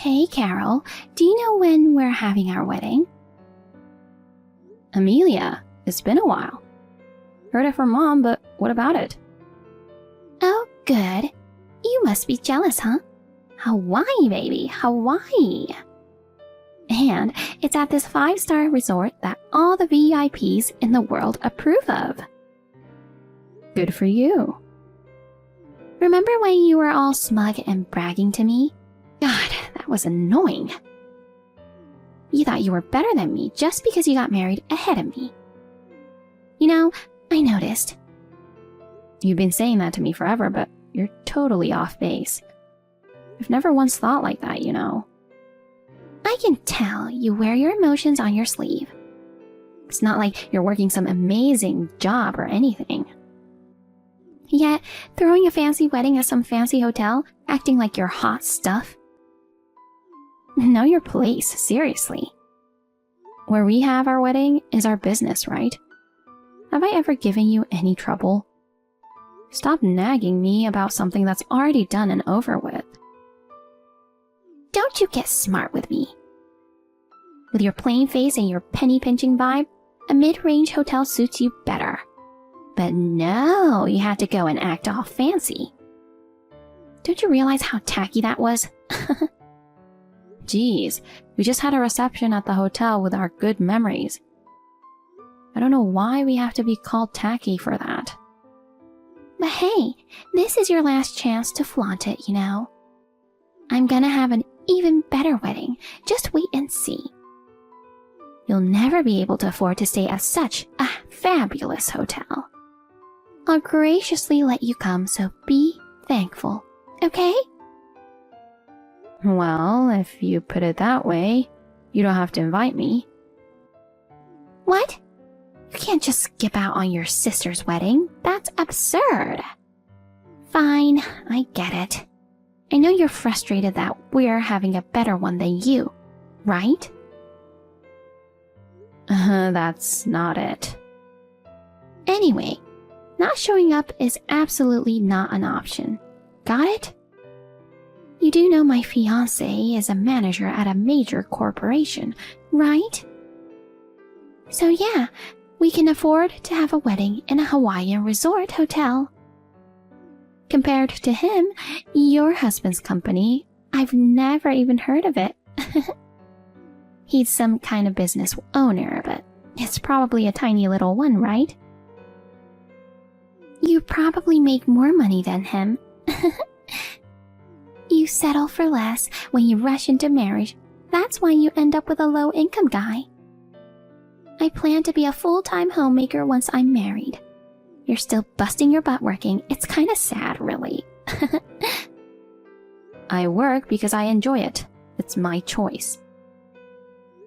Hey, Carol, do you know when we're having our wedding? Amelia, it's been a while. Heard it from Mom, but what about it? Oh, good. You must be jealous, huh? Hawaii, baby, Hawaii. And it's at this 5-star resort that all the VIPs in the world approve of. Good for you. Remember when you were all smug and bragging to me? God, that was annoying. You thought you were better than me just because you got married ahead of me. You know, I noticed. You've been saying that to me forever, but you're totally off base. I've never once thought like that, you know. I can tell you wear your emotions on your sleeve. It's not like you're working some amazing job or anything. Yet, throwing a fancy wedding at some fancy hotel, acting like you're hot stuff. Know your place, seriously. Where we have our wedding is our business, right? Have I ever given you any trouble? Stop nagging me about something that's already done and over with. Don't you get smart with me. With your plain face and your penny-pinching vibe, a mid-range hotel suits you better. But no, you had to go and act all fancy. Don't you realize how tacky that was? Geez, we just had a reception at the hotel with our good memories. I don't know why we have to be called tacky for that. But hey, this is your last chance to flaunt it, you know. I'm gonna have an even better wedding. Just wait and see. You'll never be able to afford to stay at such a fabulous hotel. I'll graciously let you come, so be thankful, okay? Well, if you put it that way, you don't have to invite me. What? You can't just skip out on your sister's wedding. That's absurd. Fine, I get it. I know you're frustrated that we're having a better one than you, right? That's not it. Anyway, not showing up is absolutely not an option. Got it? You do know my fiancé is a manager at a major corporation, right? So yeah, we can afford to have a wedding in a Hawaiian resort hotel. Compared to him, your husband's company, I've never even heard of it. He's some kind of business owner, but it's probably a tiny little one, right? You probably make more money than him. You settle for less when you rush into marriage. That's why you end up with a low-income guy. I plan to be a full-time homemaker once I'm married. You're still busting your butt working. It's kind of sad, really. I work because I enjoy it. It's my choice.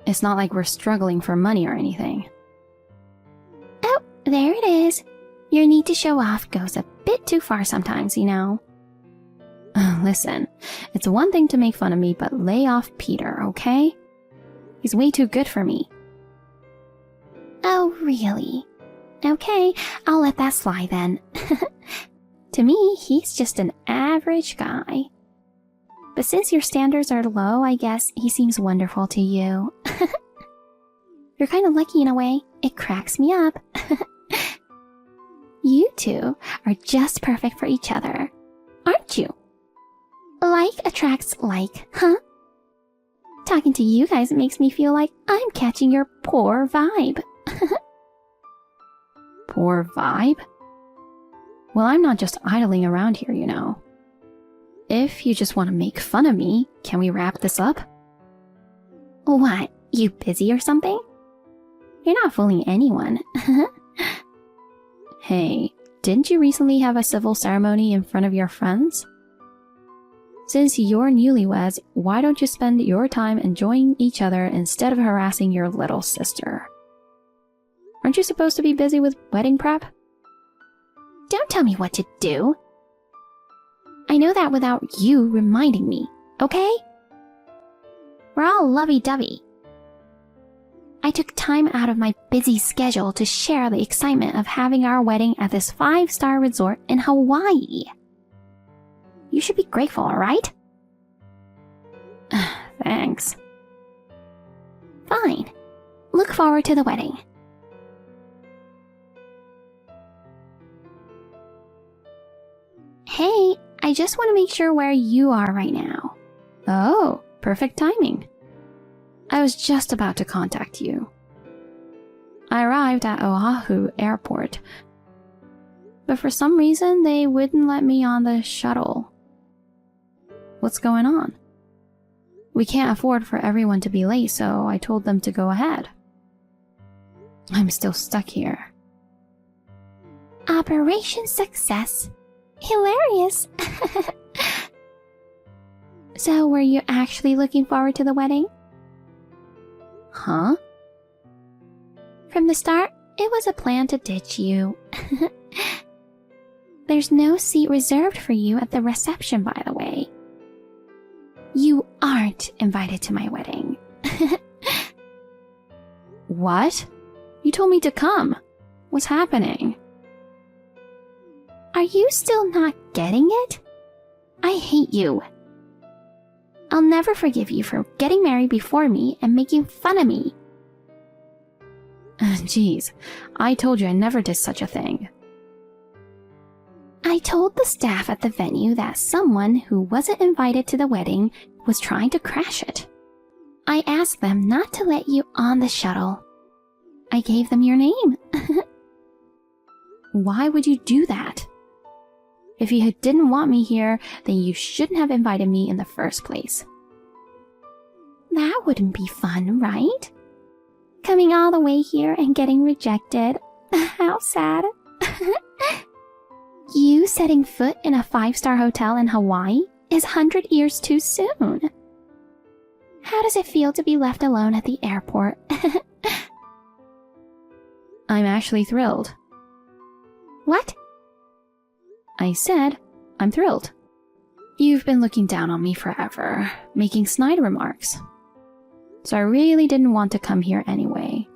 It's not like we're struggling for money or anything. Oh, there it is. Your need to show off goes a bit too far sometimes, you know. Listen, it's one thing to make fun of me, but lay off Peter, okay? He's way too good for me. Oh, really? Okay, I'll let that slide then. To me, he's just an average guy. But since your standards are low, I guess he seems wonderful to you. You're kind of lucky in a way. It cracks me up. You two are just perfect for each other, aren't you? Like attracts like, huh? Talking to you guys makes me feel like I'm catching your poor vibe. Poor vibe? Well, I'm not just idling around here, you know. If you just want to make fun of me, can we wrap this up? What, you busy or something? You're not fooling anyone. Hey, didn't you recently have a civil ceremony in front of your friends? Since you're newlyweds, why don't you spend your time enjoying each other instead of harassing your little sister? Aren't you supposed to be busy with wedding prep? Don't tell me what to do. I know that without you reminding me, okay? We're all lovey-dovey. I took time out of my busy schedule to share the excitement of having our wedding at this 5-star resort in Hawaii. You should be grateful, alright? thanks. Fine. Look forward to the wedding. Hey, I just want to make sure where you are right now. Oh, perfect timing. I was just about to contact you. I arrived at Oahu Airport, but for some reason they wouldn't let me on the shuttle. What's going on? We can't afford for everyone to be late, so I told them to go ahead. I'm still stuck here. Operation Success. Hilarious. So, were you actually looking forward to the wedding? Huh? From the start, it was a plan to ditch you. There's no seat reserved for you at the reception, by the way. You aren't invited to my wedding. What? You told me to come. What's happening? Are you still not getting it? I hate you. I'll never forgive you for getting married before me and making fun of me. Jeez, I told you I never did such a thing. I told the staff at the venue that someone who wasn't invited to the wedding was trying to crash it. I asked them not to let you on the shuttle. I gave them your name. Why would you do that? If you didn't want me here, then you shouldn't have invited me in the first place. That wouldn't be fun, right? Coming all the way here and getting rejected. How sad. You setting foot in a 5-star hotel in Hawaii is 100 years too soon. How does it feel to be left alone at the airport? I'm actually thrilled. What? I said, I'm thrilled. You've been looking down on me forever, making snide remarks. So I really didn't want to come here anyway.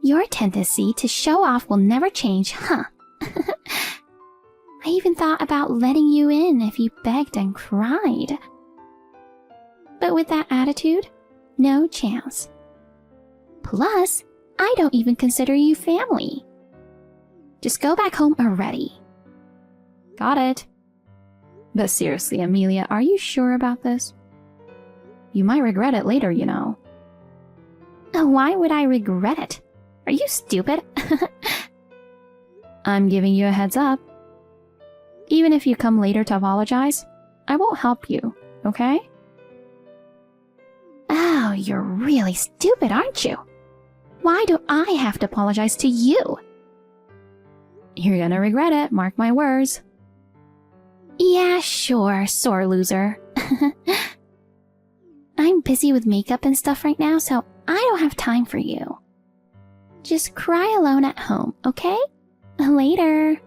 Your tendency to show off will never change, huh? I even thought about letting you in if you begged and cried. But with that attitude, no chance. Plus, I don't even consider you family. Just go back home already. Got it. But seriously, Amelia, are you sure about this? You might regret it later, you know. Why would I regret it? Are you stupid? I'm giving you a heads up. Even if you come later to apologize, I won't help you, okay? Oh, you're really stupid, aren't you? Why do I have to apologize to you? You're gonna regret it, mark my words. Yeah, sure, sore loser. I'm busy with makeup and stuff right now, so I don't have time for you. Just cry alone at home, okay? Later.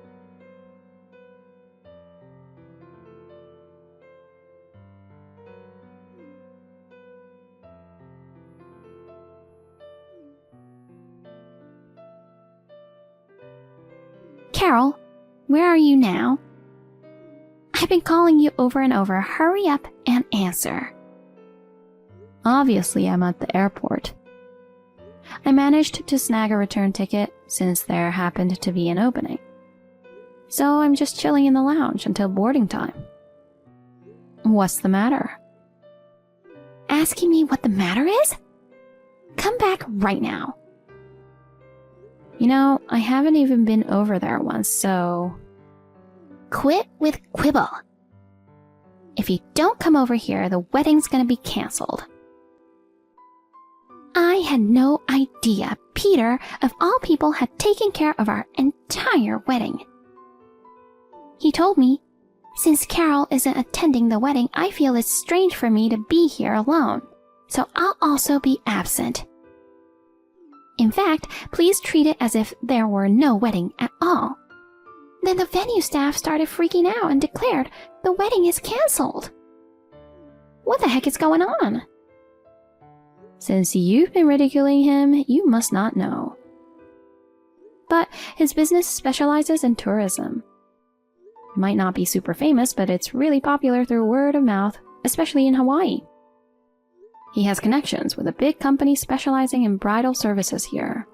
Carol, where are you now? I've been calling you over and over. Hurry up and answer. Obviously, I'm at the airport. I managed to snag a return ticket since there happened to be an opening. So I'm just chilling in the lounge until boarding time. What's the matter? Asking me what the matter is? Come back right now. You know, I haven't even been over there once, so... Quit with quibble. If you don't come over here, the wedding's gonna be cancelled. I had no idea Peter, of all people, had taken care of our entire wedding. He told me, since Carol isn't attending the wedding, I feel it's strange for me to be here alone, so I'll also be absent. In fact, please treat it as if there were no wedding at all. Then the venue staff started freaking out and declared the wedding is cancelled. What the heck is going on? Since you've been ridiculing him, you must not know. But his business specializes in tourism. It might not be super famous, but it's really popular through word of mouth, especially in Hawaii. He has connections with a big company specializing in bridal services here.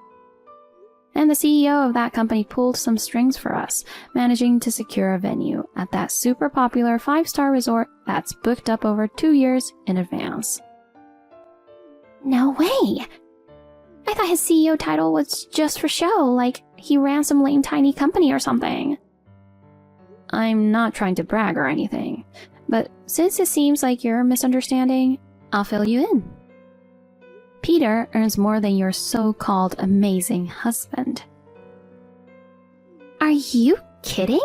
And the CEO of that company pulled some strings for us, managing to secure a venue at that super popular 5-star resort that's booked up over 2 years in advance. No way! I thought his CEO title was just for show, like he ran some lame tiny company or something. I'm not trying to brag or anything, but since it seems like you're misunderstanding, I'll fill you in. Peter earns more than your so-called amazing husband. Are you kidding?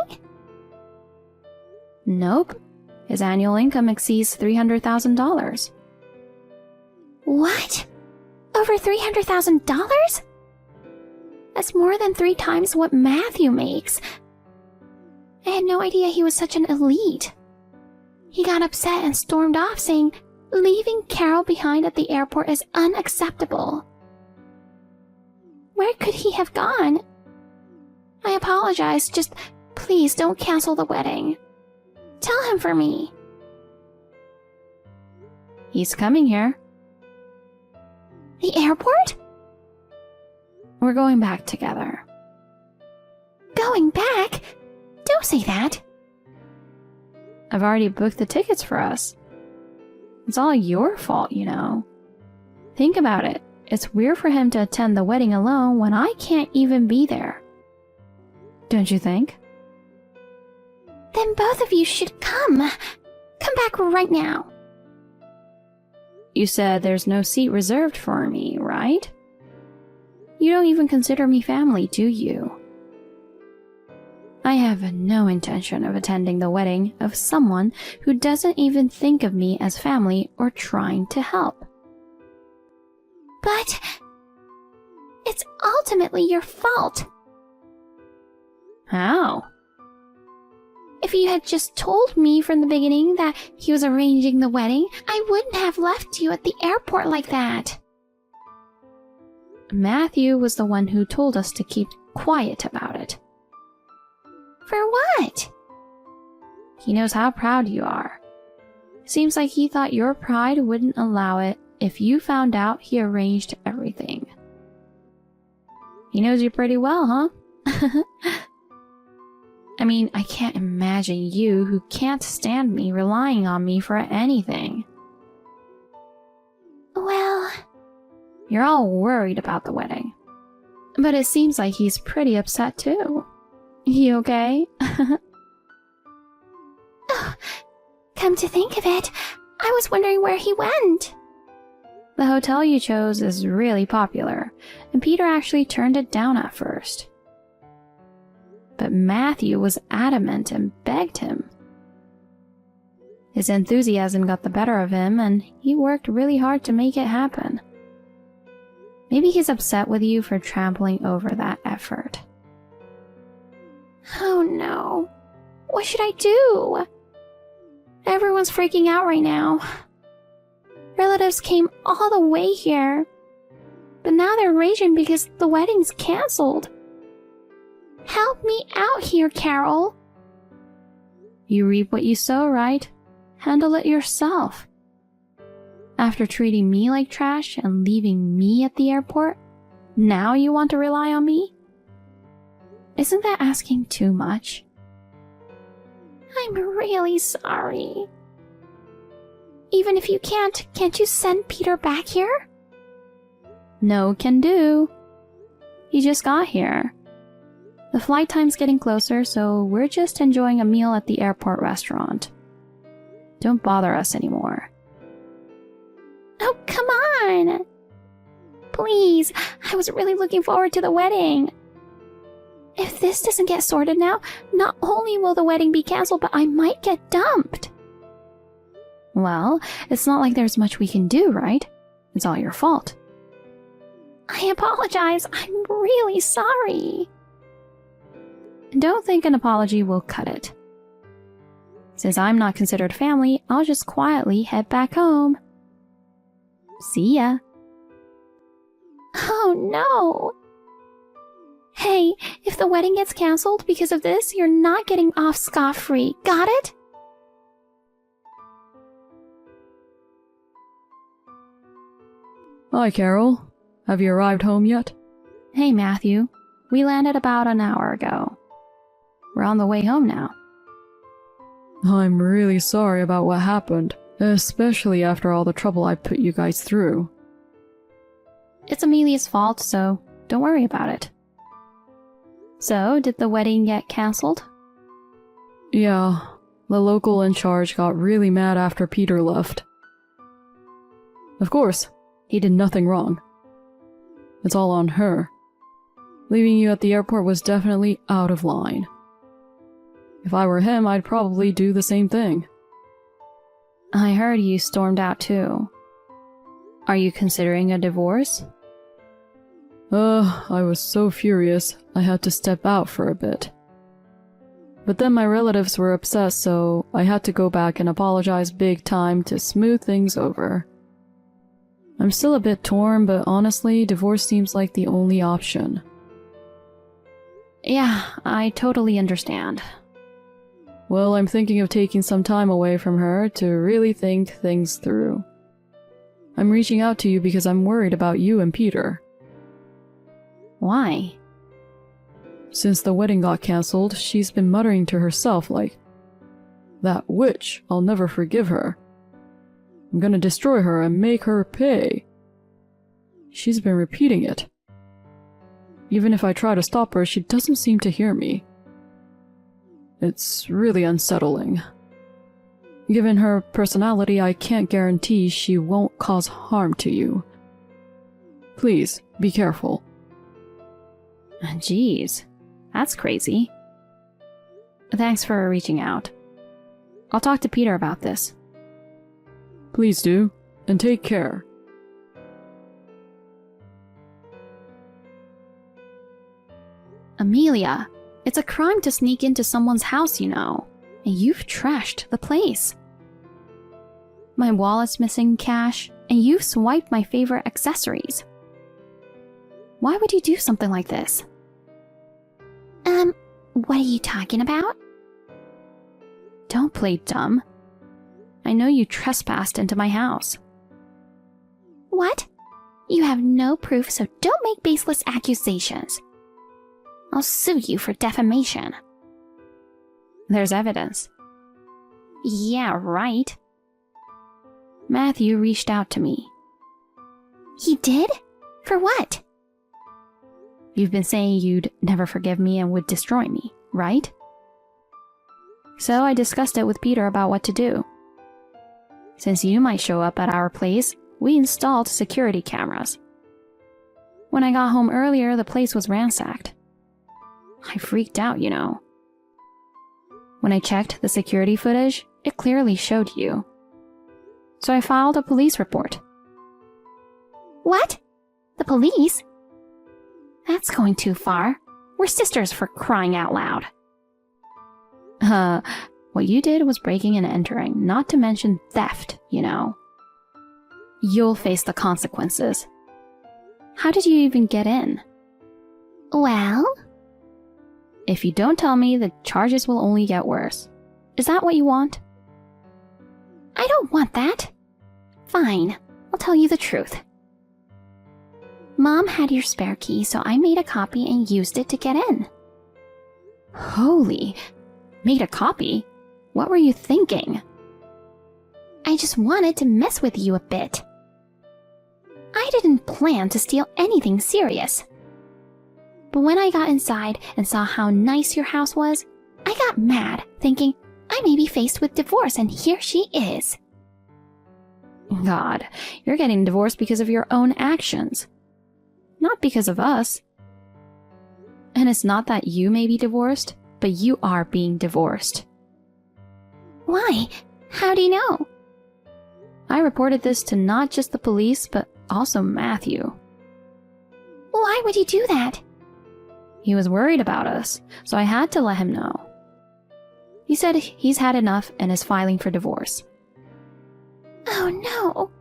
Nope. His annual income exceeds $300,000. What? Over $300,000? That's more than 3 times what Matthew makes. I had no idea he was such an elite. He got upset and stormed off, saying leaving Carol behind at the airport is unacceptable. Where could he have gone? I apologize, just please don't cancel the wedding. Tell him for me. He's coming here. The airport? We're going back together. Going back? Don't say that. I've already booked the tickets for us. It's all your fault, you know. Think about it. It's weird for him to attend the wedding alone when I can't even be there. Don't you think? Then both of you should come. Come back right now. You said there's no seat reserved for me, right? You don't even consider me family, do you? I have no intention of attending the wedding of someone who doesn't even think of me as family or trying to help. But it's ultimately your fault. How? If you had just told me from the beginning that he was arranging the wedding, I wouldn't have left you at the airport like that. Matthew was the one who told us to keep quiet about it. For what? He knows how proud you are. Seems like he thought your pride wouldn't allow it if you found out he arranged everything. He knows you pretty well, huh? I mean, I can't imagine you, who can't stand me, relying on me for anything. Well... You're all worried about the wedding. But it seems like he's pretty upset too. You okay? Oh, come to think of it, I was wondering where he went. The hotel you chose is really popular, and Peter actually turned it down at first. But Matthew was adamant and begged him. His enthusiasm got the better of him, and he worked really hard to make it happen. Maybe he's upset with you for trampling over that effort. Oh no. What should I do? Everyone's freaking out right now. Relatives came all the way here, but now they're raging because the wedding's canceled. Help me out here, Carol. You reap what you sow, right? Handle it yourself. After treating me like trash and leaving me at the airport, now you want to rely on me? Isn't that asking too much? I'm really sorry. Even if you can't you send Peter back here? No can do. He just got here. The flight time's getting closer, so we're just enjoying a meal at the airport restaurant. Don't bother us anymore. Oh, come on! Please, I was really looking forward to the wedding. If this doesn't get sorted now, not only will the wedding be canceled, but I might get dumped. Well, it's not like there's much we can do, right? It's all your fault. I apologize. I'm really sorry. Don't think an apology will cut it. Since I'm not considered family, I'll just quietly head back home. See ya. Oh no. Hey, if the wedding gets canceled because of this, you're not getting off scot-free. Got it? Hi, Carol. Have you arrived home yet? Hey, Matthew. We landed about an hour ago. We're on the way home now. I'm really sorry about what happened, especially after all the trouble I put you guys through. It's Amelia's fault, so don't worry about it. So, did the wedding get cancelled? Yeah, the local in charge got really mad after Peter left. Of course, he did nothing wrong. It's all on her. Leaving you at the airport was definitely out of line. If I were him, I'd probably do the same thing. I heard you stormed out too. Are you considering a divorce? I was so furious, I had to step out for a bit. But then my relatives were upset, so I had to go back and apologize big time to smooth things over. I'm still a bit torn, but honestly, divorce seems like the only option. Yeah, I totally understand. Well, I'm thinking of taking some time away from her to really think things through. I'm reaching out to you because I'm worried about you and Peter. Why? Since the wedding got cancelled, she's been muttering to herself like, "That witch, I'll never forgive her. I'm gonna destroy her and make her pay." She's been repeating it. Even if I try to stop her, she doesn't seem to hear me. It's really unsettling. Given her personality, I can't guarantee she won't cause harm to you. Please, be careful. Jeez, that's crazy. Thanks for reaching out. I'll talk to Peter about this. Please do, and take care. Amelia, it's a crime to sneak into someone's house, you know, and you've trashed the place. My wallet's missing cash, and you've swiped my favorite accessories. Why would you do something like this? What are you talking about? Don't play dumb. I know you trespassed into my house. What? You have no proof, so don't make baseless accusations. I'll sue you for defamation. There's evidence. Yeah, right. Matthew reached out to me. He did? For what? You've been saying you'd never forgive me and would destroy me, right? So I discussed it with Peter about what to do. Since you might show up at our place, we installed security cameras. When I got home earlier, the place was ransacked. I freaked out, you know. When I checked the security footage, it clearly showed you. So I filed a police report. What? The police? That's going too far. We're sisters, for crying out loud. What you did was breaking and entering, not to mention theft, you know. You'll face the consequences. How did you even get in? Well? If you don't tell me, the charges will only get worse. Is that what you want? I don't want that. Fine, I'll tell you the truth. Mom had your spare key, so I made a copy and used it to get in. Holy, made a copy? What were you thinking? I just wanted to mess with you a bit. I didn't plan to steal anything serious. But when I got inside and saw how nice your house was, I got mad, thinking I may be faced with divorce, and here she is. God, you're getting divorced because of your own actions. Not because of us. And it's not that you may be divorced, but you are being divorced. Why? How do you know? I reported this to not just the police, but also Matthew. Why would you do that? He was worried about us, so I had to let him know. He said he's had enough and is filing for divorce. Oh no.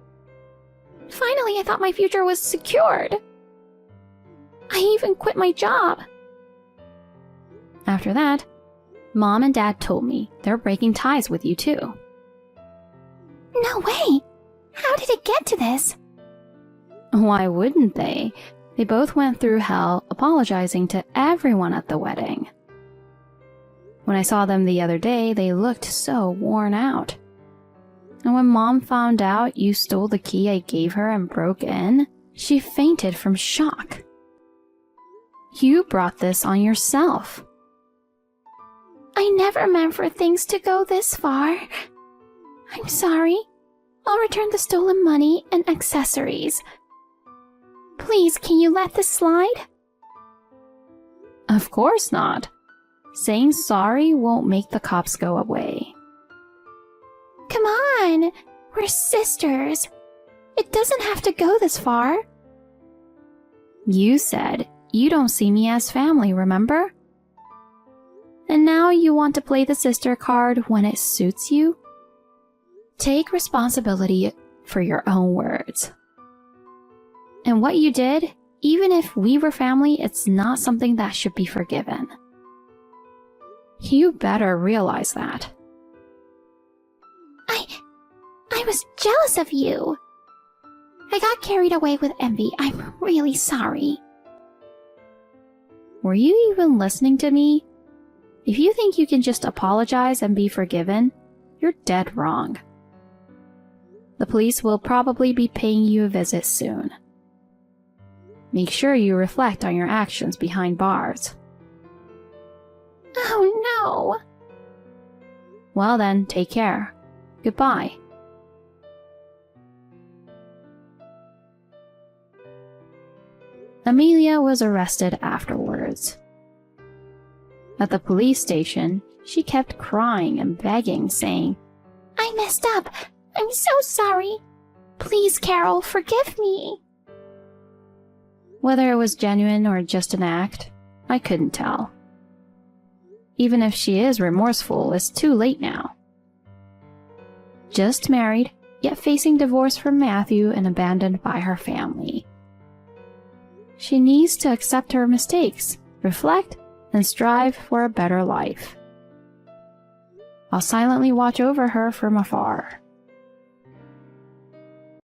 Finally, I thought my future was secured. I even quit my job. After that, Mom and Dad told me they're breaking ties with you too. No way! How did it get to this? Why wouldn't they? They both went through hell apologizing to everyone at the wedding. When I saw them the other day, they looked so worn out. And when Mom found out you stole the key I gave her and broke in, she fainted from shock. You brought this on yourself. I never meant for things to go this far. I'm sorry. I'll return the stolen money and accessories. Please, can you let this slide? Of course not. Saying sorry won't make the cops go away. Come on, we're sisters. It doesn't have to go this far. You said you don't see me as family, remember? And now you want to play the sister card when it suits you? Take responsibility for your own words. And what you did, even if we were family, it's not something that should be forgiven. You better realize that. I was jealous of you. I got carried away with envy. I'm really sorry. Were you even listening to me? If you think you can just apologize and be forgiven, you're dead wrong. The police will probably be paying you a visit soon. Make sure you reflect on your actions behind bars. Oh no. Well then, take care. Goodbye. Amelia was arrested afterwards. At the police station, she kept crying and begging, saying, I messed up. I'm so sorry. Please, Carol, forgive me. Whether it was genuine or just an act, I couldn't tell. Even if she is remorseful, it's too late now. Just married, yet facing divorce from Matthew and abandoned by her family. She needs to accept her mistakes, reflect, and strive for a better life. I'll silently watch over her from afar.